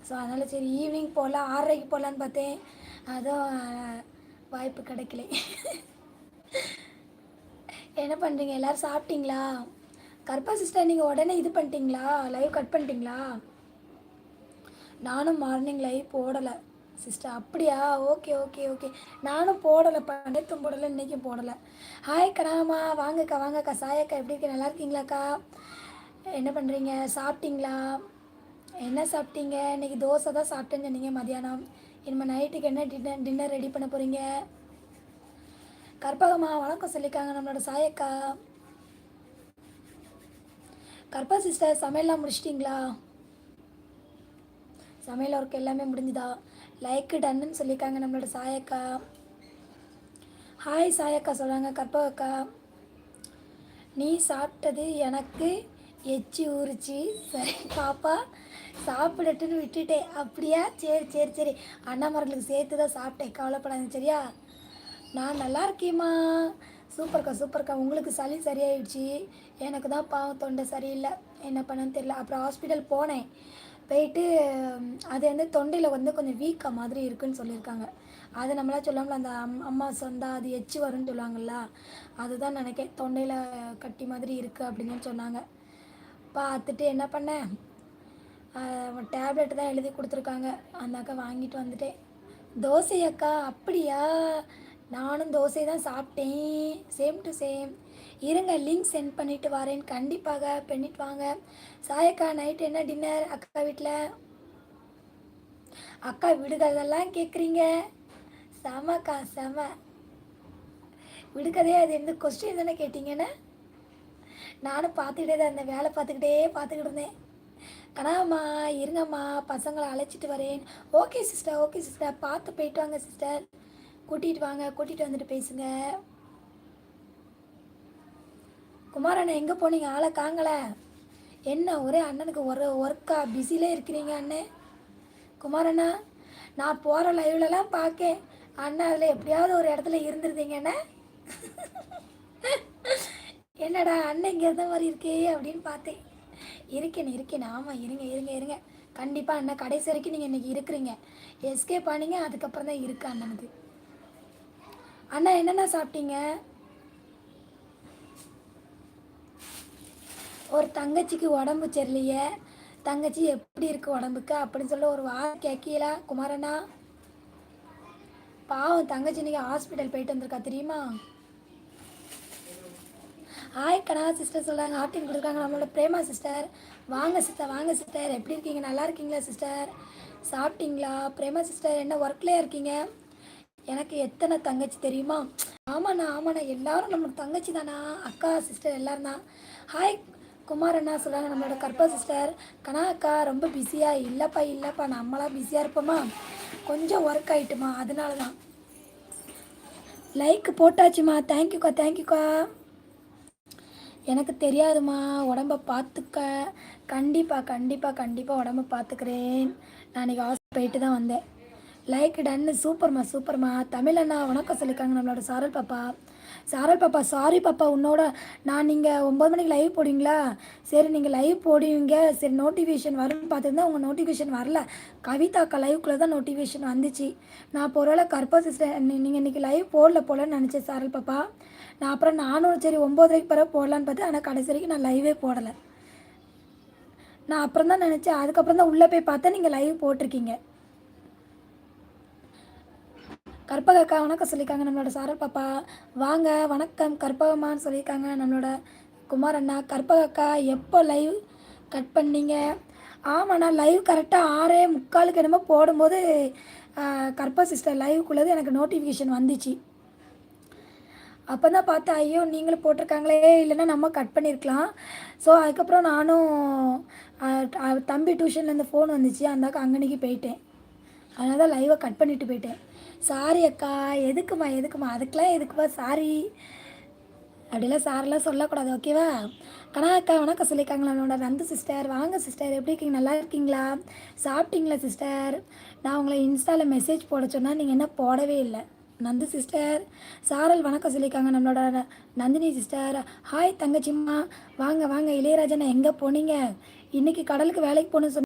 So அதனால் சரி evening போகலாம் 6:30க்கு போகலான்னு பார்த்தேன். அதுவும் வாய்ப்பு கிடைக்கல. என்ன பண்ணுறீங்க எல்லோரும் சாப்பிட்டீங்களா? கற்பா சிஸ்டர் நீங்கள் உடனே இது பண்ணிட்டீங்களா? லைவ் கட் பண்ணிட்டீங்களா? நானும் மார்னிங் லைவ் போடலை சிஸ்டர். அப்படியா? Okay okay okay. நானும் போடலை, நேற்றும் போடலை, இன்றைக்கும் போடலை. ஹாய் கனாமா, வாங்கக்கா வாங்கக்கா. சாயக்கா எப்படி இருக்கு? நல்லா இருக்கீங்களாக்கா? என்ன பண்ணுறீங்க? சாப்பிட்டீங்களா? என்ன சாப்பிட்டீங்க? இன்றைக்கி தோசை தான் சாப்பிட்டேன்னு சொன்னீங்க மதியானம். இனிமேல் நைட்டுக்கு என்ன டின்னர் ரெடி பண்ண போகிறீங்க? கற்பகம்மா வணக்கம் சொல்லியிருக்காங்க நம்மளோட சாயக்கா. கற்பா சிஸ்டர் சமையல்லாம் முடிச்சிட்டிங்களா? சமையல் ஒர்க் எல்லாமே முடிஞ்சுதா? லைக்கு டன்னுன்னு சொல்லியிருக்காங்க நம்மளோட சாயக்கா. ஹாய் சாயக்கா சொல்கிறாங்க கற்பகக்கா. நீ சாப்பிட்டது எனக்கு எச்சி ஊறிச்சு. சரி பாப்பா சாப்பிடட்டுன்னு விட்டுட்டேன். அப்படியா? சரி சரி சரி. அண்ணாமர்களுக்கு சேர்த்து தான் சாப்பிட்டேன், கவலைப்படாதீங்க சரியா? நான் நல்லா இருக்கேம்மா. சூப்பர்க்கா சூப்பர்க்கா. உங்களுக்கு சளி சரியாயிடுச்சு. எனக்கு தான் பாவம் தொண்டை சரியில்லை, என்ன பண்ணன்னு தெரியல. அப்புறம் ஹாஸ்பிட்டல் போனேன். போயிட்டு அது வந்து தொண்டையில் வந்து கொஞ்சம் வீக்கா மாதிரி இருக்குதுன்னு சொல்லியிருக்காங்க. அது நம்மளாம் சொல்லாமல் அந்த அம்மா சொந்தம் அது எச்சு வரும்னு சொல்லுவாங்கள்ல, அதுதான் நினைக்கிறேன். தொண்டையில் கட்டி மாதிரி இருக்குது அப்படின்னு சொன்னாங்க. பார்த்துட்டு என்ன பண்ணேன், டேப்லெட்டு தான் எழுதி கொடுத்துருக்காங்க. அந்த அக்கா வாங்கிட்டு வந்துட்டேன். தோசை அக்கா? அப்படியா? நானும் தோசை தான் சாப்பிட்டேன். Same to same. இருங்க லிங்க் சென்ட் பண்ணிவிட்டு வரேன். கண்டிப்பாக பண்ணிட்டு வாங்க. சாயக்கா நைட்டு என்ன டின்னர் அக்கா வீட்டில்? அக்கா விடுகதெல்லாம் கேட்குறீங்க. செமக்கா செம. விடுகதையே அது எந்த கொஸ்டின் தானே கேட்டிங்கன்னு நானும் பார்த்துக்கிட்டே தான் இருந்தேன். வேலை பார்த்துக்கிட்டு இருந்தேன். கனாம்மா இருங்கம்மா, பசங்களை அழைச்சிட்டு வரேன். Okay sister okay sister. பார்த்து போயிட்டு வாங்க சிஸ்டர். கூட்டிகிட்டு வாங்க, கூட்டிகிட்டு வந்துட்டு பேசுங்க. குமாரண்ணா எங்கே போனீங்க? ஆளை காங்கலை. என்ன ஒரே அண்ணனுக்கு ஒரு ஒர்க்கா பிஸிலே இருக்கிறீங்க அண்ணே? குமாரண்ணா நான் போகிற லைவ்லலாம் பார்க்கேன் அண்ணா அதில் எப்படியாவது ஒரு இடத்துல இருந்துருந்தீங்கண்ணே. என்னடா அண்ணன் இங்கே இருந்த மாதிரி இருக்கே அப்படின்னு பார்த்தேன். இருக்கேன். ஆமாம் இருங்க. கண்டிப்பாக அண்ணா கடைசி வரைக்கும் நீங்கள் இன்றைக்கி இருக்கிறீங்க. எஸ்கேப் ஆனீங்க, அதுக்கப்புறம் தான் இருக்கு அண்ணனுக்கு. அண்ணா என்னென்ன சாப்பிட்டீங்க? ஒரு தங்கச்சிக்கு உடம்பு சரியில்லையே, தங்கச்சி எப்படி இருக்குது உடம்புக்கு அப்படின்னு சொல்ல ஒரு வாரம் கேட்கல குமாரண்ணா. பாவம் தங்கச்சி இன்றைக்கி ஹாஸ்பிட்டல் போயிட்டு வந்திருக்கா தெரியுமா? ஹாய் கனா சிஸ்டர் சொல்கிறாங்க. ஆப்டின் கொடுக்குறாங்க நம்மளோட பிரேமா சிஸ்டர். வாங்க சிஸ்டர் எப்படி இருக்கீங்க? நல்லா இருக்கீங்களா சிஸ்டர்? சாப்பிட்டீங்களா? பிரேமா சிஸ்டர் என்ன ஒர்க்லேயே இருக்கீங்க? எனக்கு எத்தனை தங்கச்சி தெரியுமா? ஆமாண்ணா எல்லோரும் நம்மளுக்கு தங்கச்சி தானா? அக்கா சிஸ்டர் எல்லோரும் தான். ஹாய் குமார் அண்ணா சொல்கிறாங்க நம்மளோட கற்பா சிஸ்டர். கனா அக்கா ரொம்ப பிஸியாக? இல்லைப்பா நம்மளாம் பிஸியாக இருப்போமா, கொஞ்சம் ஒர்க் ஆகிட்டுமா, அதனால தான். லைக் போட்டாச்சுமா. தேங்க்யூக்கா. எனக்கு தெரியாதுமா, உடம்பை பார்த்துக்க. கண்டிப்பாக உடம்பை பார்த்துக்கிறேன். நான் இன்றைக்கி ஹாஸ்பிட்டல் போயிட்டு தான் வந்தேன். லைக் டன்னு. சூப்பர்மா. தமிழ் அண்ணா வணக்கம் சொல்லியிருக்காங்க நம்மளோட சாரல் பாப்பா. சாரி பாப்பா உன்னோட நான் நீங்கள் 9 மணிக்கு லைவ் போடுவீங்களா? சரி நீங்கள் லைவ் போடுவீங்க, சரி நோட்டிஃபிகேஷன் வரும்னு பார்த்துருந்தா உங்கள் நோட்டிஃபிகேஷன் வரல. கவிதா அக்கா லைவுக்குள்ளே தான் நோட்டிஃபிகேஷன் வந்துச்சு. நான் இப்போ ஒருவேளை கற்பா சிஸ்டர் நீங்கள் இன்றைக்கி லைவ் போடலன்னு நினச்சேன் சாரல் பாப்பா. நான் அப்புறம் நானும் சரி 9:30க்கு பிறகு போடலான்னு பார்த்தேன். ஆனால் கடைசி வரைக்கும் நான் லைவே போடலை. நான் அப்புறம் தான் நினச்சேன், அதுக்கப்புறம் தான் உள்ளே போய் பார்த்தா நீங்கள் லைவ் போட்டிருக்கீங்க. கற்பகக்கா வணக்கம் சொல்லியிருக்காங்க நம்மளோட சாரல் பாப்பா. வாங்க வணக்கம் கற்பகம்மான்னு சொல்லியிருக்காங்க நம்மளோட குமார் அண்ணா. கற்பகக்கா எப்போ லைவ் கட் பண்ணீங்க? ஆமாண்ணா லைவ் கரெக்டாக 6:45 என்னமோ போடும்போது கற்பா சிஸ்டர் லைவுக்குள்ளது எனக்கு நோட்டிஃபிகேஷன் வந்துச்சு. அப்போ தான் பார்த்தேன், ஐயோ நீங்களும் போட்டிருக்காங்களே, இல்லைன்னா நம்ம கட் பண்ணியிருக்கலாம். ஸோ அதுக்கப்புறம் நானும் தம்பி டியூஷன்லேருந்து ஃபோன் வந்துச்சு, அந்தாக்க அங்கனைக்கு போயிட்டேன். அதனால தான் லைவை கட் பண்ணிவிட்டு போயிட்டேன். சாரி அக்கா. எதுக்குமா அதுக்கெலாம் எதுக்குமா சாரி? அப்படிலாம் சாரெலாம் சொல்லக்கூடாது ஓகேவா? கனா அக்கா வணக்கம் சொல்லியிருக்காங்களா என்னோட நந்து சிஸ்டர். வாங்க சிஸ்டர் எப்படி இருக்கீங்க? நல்லா இருக்கீங்களா? சாப்பிட்டீங்களா சிஸ்டர்? நான் உங்களை இன்ஸ்டாவில் மெசேஜ் போட சொன்னால் நீங்கள் என்ன போடவே இல்லை. நந்து சிஸ்டர். சாரல் வணக்கம் சொல்லியிருக்காங்க நம்மளோட நந்தினி சிஸ்டர். ஹாய் தங்கச்சிம்மா. வாங்க இளையராஜா எங்கே போனீங்க? இன்றைக்கி கடலுக்கு வேலைக்கு போகணுன்னு